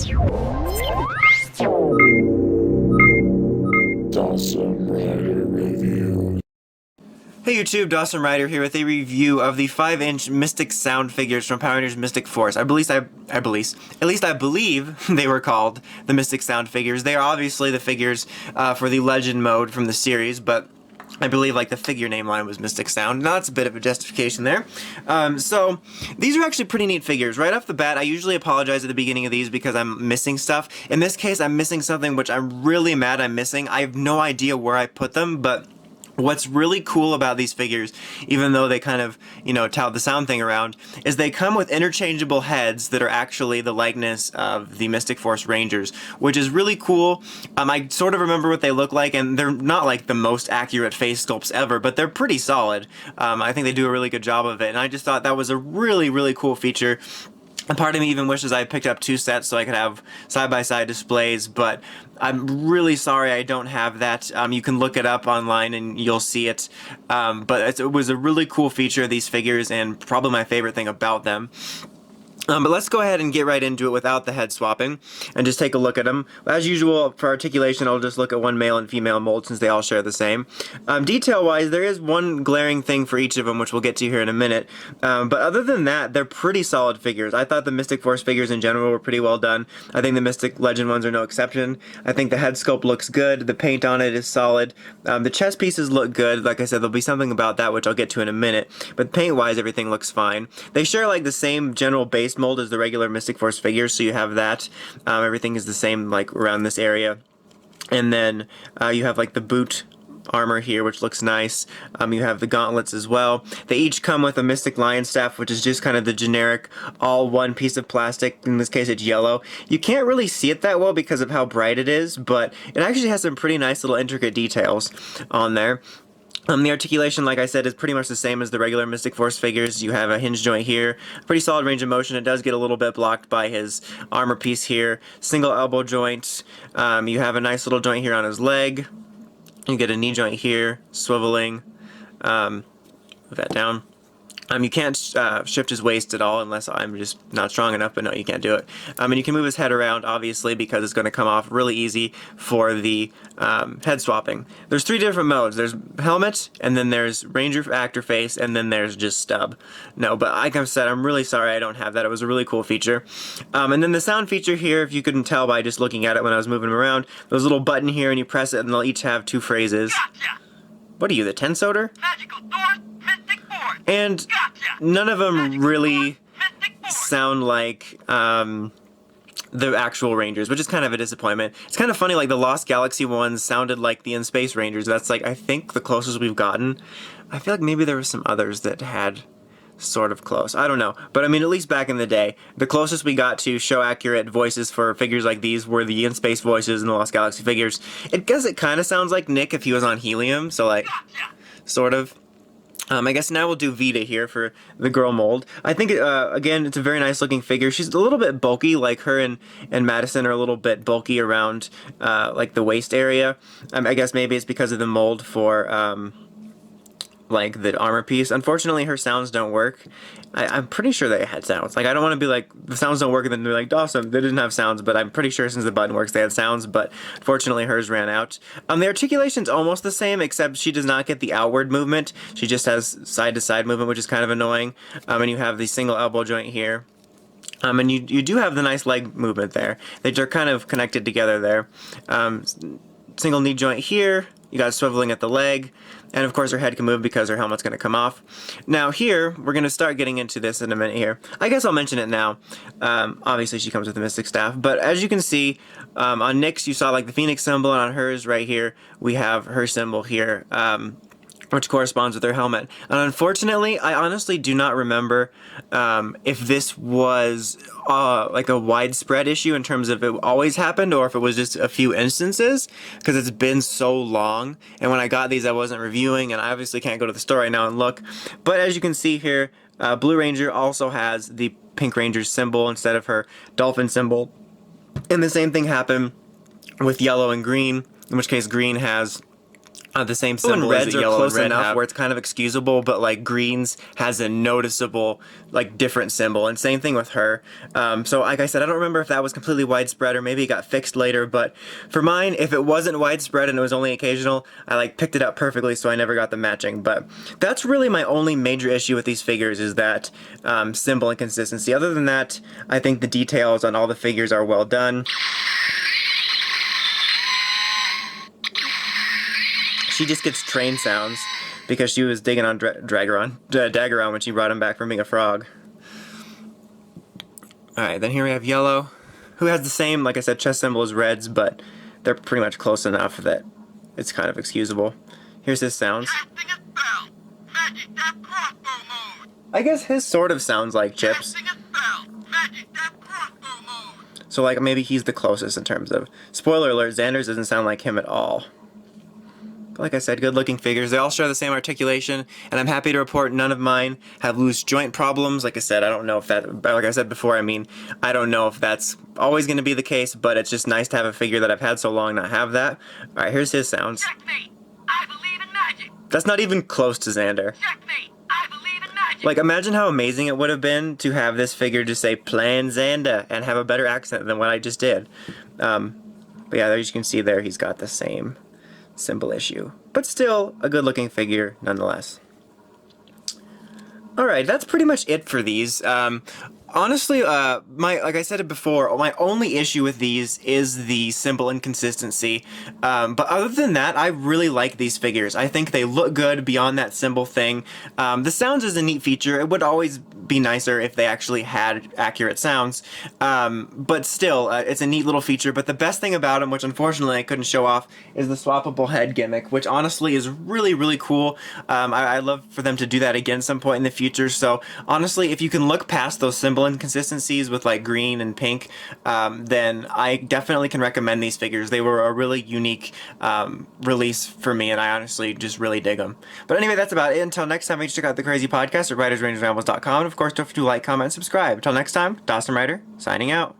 Dawson Rider Review. Hey YouTube, Dawson Rider here with a review of the 5-inch Mystic Sound figures from Power Rangers Mystic Force. At least I believe they were called the Mystic Sound figures. They are obviously the figures for the Legend mode from the series, but I believe like the figure name line was Mystic Sound. Now that's a bit of a justification there. So these are actually pretty neat figures. Right off the bat, I usually apologize at the beginning of these because I'm missing stuff. In this case, I'm missing something which I'm really mad I'm missing. I have no idea where I put them, but what's really cool about these figures, even though they kind of, tout the sound thing around, is they come with interchangeable heads that are actually the likeness of the Mystic Force Rangers, which is really cool. I sort of remember what they look like, and they're not like the most accurate face sculpts ever, but they're pretty solid. I think they do a really good job of it, and I just thought that was a really, really cool feature. And part of me even wishes I picked up 2 sets so I could have side-by-side displays, but I'm really sorry I don't have that. You can look it up online and you'll see it. But it was a really cool feature of these figures and probably my favorite thing about them. But let's go ahead and get right into it without the head swapping and just take a look at them. As usual, for articulation, I'll just look at one male and female mold since they all share the same. Detail-wise, there is one glaring thing for each of them, which we'll get to here in a minute. But other than that, they're pretty solid figures. I thought the Mystic Force figures in general were pretty well done. I think the Mystic Legend ones are no exception. I think the head sculpt looks good. The paint on it is solid. The chest pieces look good. Like I said, there'll be something about that, which I'll get to in a minute. But paint-wise, everything looks fine. They share like the same general base mold as the regular Mystic Force figures, so you have that. Everything is the same like around this area. And then you have like the boot armor here, which looks nice. You have the gauntlets as well. They each come with a Mystic Lion Staff, which is just kind of the generic all one piece of plastic. In this case, it's yellow. You can't really see it that well because of how bright it is, but it actually has some pretty nice little intricate details on there. The articulation, like I said, is pretty much the same as the regular Mystic Force figures. You have a hinge joint here, pretty solid range of motion. It does get a little bit blocked by his armor piece here. Single elbow joint. You have a nice little joint here on his leg. You get a knee joint here, swiveling. Move that down. You can't shift his waist at all unless I'm just not strong enough, but no, you can't do it. And you can move his head around, obviously, because it's going to come off really easy for the head swapping. There's 3 different modes. There's helmet, and then there's Ranger actor face, and then there's just stub. No, but like I said, I'm really sorry I don't have that. It was a really cool feature. And then the sound feature here, if you couldn't tell by just looking at it when I was moving him around, there's a little button here, and you press it, and they'll each have 2 phrases. Gotcha! What are you, the Tensoder? Magical doors, Mystic Force! And Gotcha! none of them Magical really doors, Mystic Force! sound like the actual Rangers, which is kind of a disappointment. It's kind of funny, like the Lost Galaxy ones sounded like the In Space Rangers. That's like, I think, the closest we've gotten. I feel like maybe there were some others that had sort of close. I don't know. But I mean, at least back in the day, the closest we got to show accurate voices for figures like these were the In Space voices and the Lost Galaxy figures. It guess it kind of sounds like Nick if he was on helium, so like, Gotcha! sort of. I guess now we'll do Vita here for the girl mold. I think, again, it's a very nice looking figure. She's a little bit bulky, like her and Madison are a little bit bulky around, like the waist area. I guess maybe it's because of the mold for, like the armor piece. Unfortunately, her sounds don't work. I'm pretty sure they had sounds. Like, I don't want to be like, the sounds don't work, and then they're like, Dawson, they didn't have sounds, but I'm pretty sure since the button works, they had sounds, but unfortunately, hers ran out. The articulation's almost the same, except she does not get the outward movement. She just has side-to-side movement, which is kind of annoying. And you have the single elbow joint here. And you do have the nice leg movement there. They're kind of connected together there. Single knee joint here. You got swiveling at the leg, and of course her head can move because her helmet's going to come off. Now here, we're going to start getting into this in a minute here. I guess I'll mention it now. Obviously she comes with the Mystic Staff, but as you can see, on Nick's you saw like the Phoenix symbol, and on hers right here, we have her symbol here. Which corresponds with their helmet. And unfortunately, I honestly do not remember if this was like a widespread issue in terms of it always happened or if it was just a few instances, because it's been so long. And when I got these, I wasn't reviewing, and I obviously can't go to the store right now and look. But as you can see here, Blue Ranger also has the Pink Ranger symbol instead of her dolphin symbol. And the same thing happened with yellow and green, in which case green has The same Blue and symbol reds as are yellow close and red enough have, where it's kind of excusable, but like greens has a noticeable, like different symbol, and same thing with her. So like I said, I don't remember if that was completely widespread or maybe it got fixed later, but for mine, if it wasn't widespread and it was only occasional, I like picked it up perfectly, so I never got the matching. But that's really my only major issue with these figures, is that symbol inconsistency. Other than that, I think the details on all the figures are well done. She just gets train sounds because she was digging on Daggeron when she brought him back from being a frog. Alright, then here we have Yellow, who has the same, like I said, chest symbol as Reds, but they're pretty much close enough that it's kind of excusable. Here's his sounds. Casting a spell. Magic Step crossbow mode. I guess his sort of sounds like Chip's. Casting a spell. Magic Step crossbow mode. So like maybe he's the closest in terms of... Spoiler alert, Xander's doesn't sound like him at all. Like I said, good looking figures. They all share the same articulation, and I'm happy to report none of mine have loose joint problems. Like I said, I don't know if that, like I said before, I don't know if that's always going to be the case, but it's just nice to have a figure that I've had so long not have that. Alright, here's his sounds. Checkmate. I believe in magic. That's not even close to Xander. Checkmate. I believe in magic. Like, imagine how amazing it would have been to have this figure just say, "Plan Xander," and have a better accent than what I just did. But yeah, as you can see there, he's got the same symbol issue. But still, a good looking figure nonetheless. Alright, that's pretty much it for these. Honestly, like I said it before, my only issue with these is the symbol inconsistency. But other than that, I really like these figures. I think they look good beyond that symbol thing. The sounds is a neat feature. It would always be nicer if they actually had accurate sounds. But still, it's a neat little feature. But the best thing about them, which unfortunately I couldn't show off, is the swappable head gimmick, which honestly is really, really cool. I'd love for them to do that again some point in the future. So honestly, if you can look past those symbol inconsistencies with like green and pink, then I definitely can recommend these figures. They were a really unique release for me, and I honestly just really dig them. But anyway, that's about it. Until next time, make sure to check out the Crazy Podcast at WritersRangersRambles.com, and of course, don't forget to like, comment, and subscribe. Until next time, Dawson Ryder, signing out.